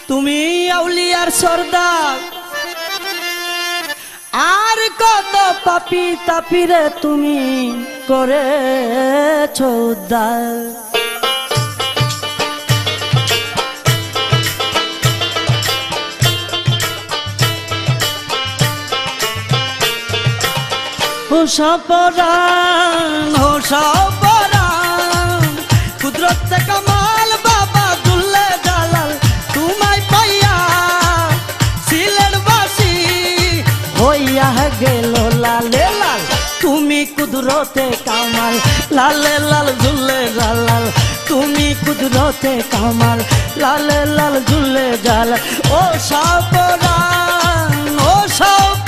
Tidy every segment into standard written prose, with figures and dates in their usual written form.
তুমি আউলিয়ার সর্দার আর কত পাপি তাপিরে তুমি করেছ উদ্ধার। হোসাপরান কুদরত কামাল বাবা দুল্লে জালাল তোমায় পাইয়া সিলেটবাসী হইয়া গেল লালে লাল। তুমি কুদরতে কামাল লালে লাল দুল্লে জালাল, তুমি কুদরতে কামাল লালে লাল দুল্লে জালাল। ও সাপরান ও সাপরান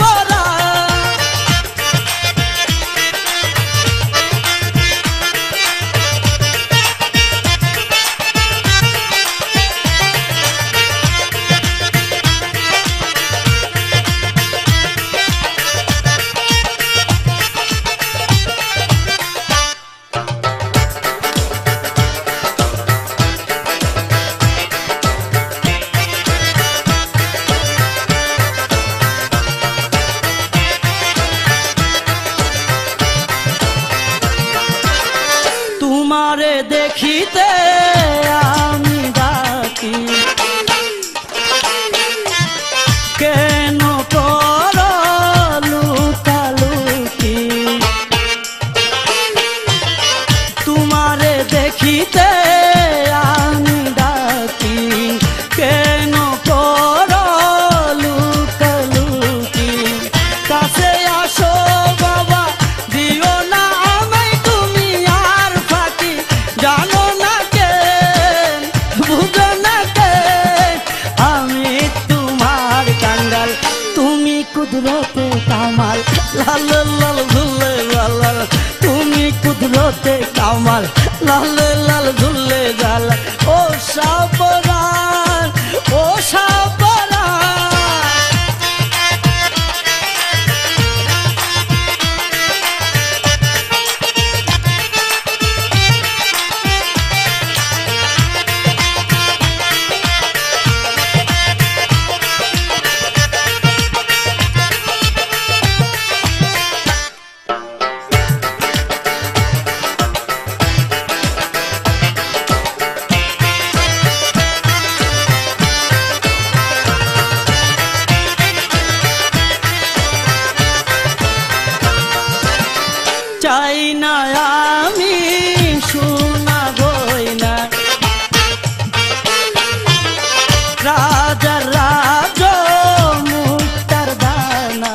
তোমারে দেখিতে আমি ডাকি কেন কর লুকালুকি। তোমারে দেখিতে আমি ডাকি কেন কর লুকালুকি। কাছে আসো বাবা দিও না আমায় তুমি আর ফাঁকি, জানো না কে বুঝো না কে আমি তোমার কাঙ্গাল। তুমি কুদরতে কামাল লাল লাল ঝুলে লাল, তুমি কুদরতে কামাল লাল লাল ঝুলে লাল। ও সাপরান ও সাপরান চাই না আমি সোনা গয়না, রাজার রাজ মুক্তার দানা।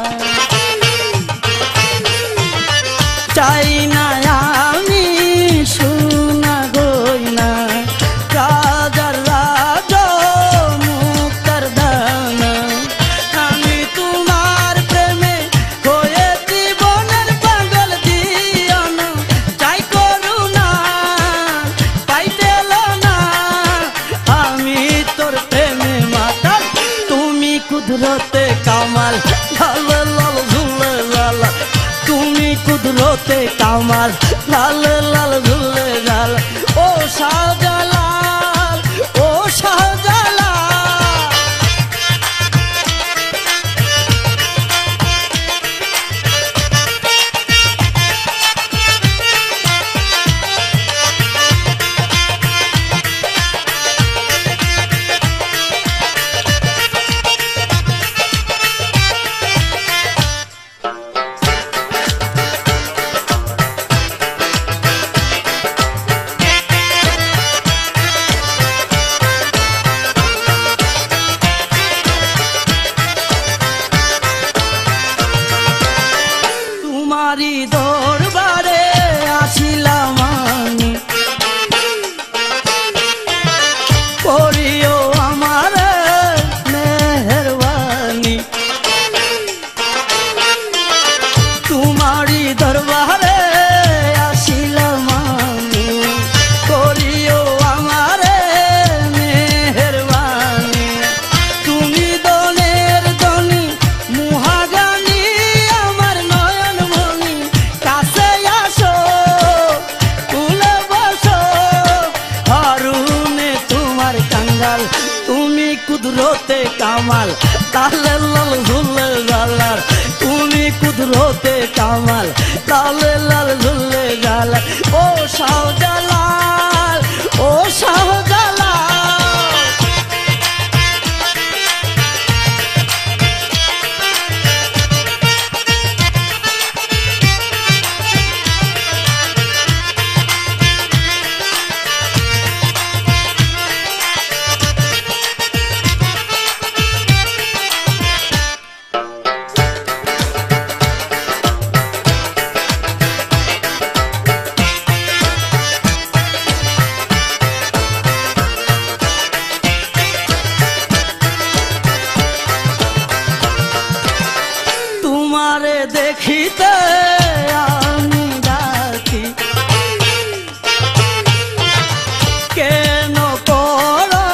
চাই না আমি সোনা গয়না, রাজার রাজ মুক্তার দানা। আমি তোমার প্রেমে হয়ে জীবনের পাগল দিও না, চাই করুণা পাইতে না। আমি তোর প্রেমে মাতাল, তুমি কুদরতে কামাল লাল লাল ঝুলে লাল, তুমি কুদরতে কামাল লাল লাল ঝুলে লাল। ও শাহজালাল ও শাহজালাল তোমারি দরবারে আসিলাম আমি, করিও আমার মেহেরবানি। তোমারি দরবারে আসিলাম আমি, করিও আমার মেহেরবানি। তুমি দনের দনি মুহাগানি আমার নয়ন মনি, কাছে আসো কুলে বসো হারুনে তোমার কাঙ্গাল। তুমি কুদরতে কামাল তালে লাল ঝুলে জালার তুমি কুদরতে কামাল তালে লাল ঝুলে জালার ও শাহজালাল ও শাহজালাল তোমারে দেখিতে আমি ডাকি কেন করো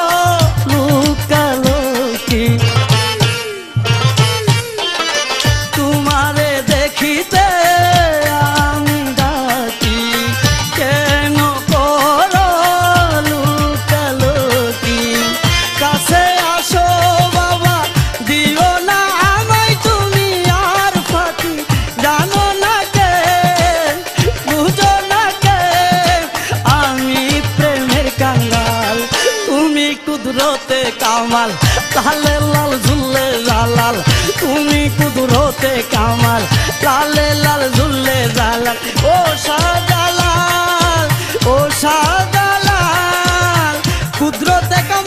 লুকালুকি তোমারে দেখিতে আমি ডাকি কেন করো লুকালুকি কাছে আসো বাবা দিও না আমায় তুমি আর ফাঁকি জানো না কে বুঝো না কে আমি প্রেমের কাঙ্গাল তুমি কুদরতে কামাল তালে লাল ঝুলে জালাল তুমি কুদরতে কামাল লালে লাল ঝুলে জালাল ও শাহজালাল কুদরতে কামাল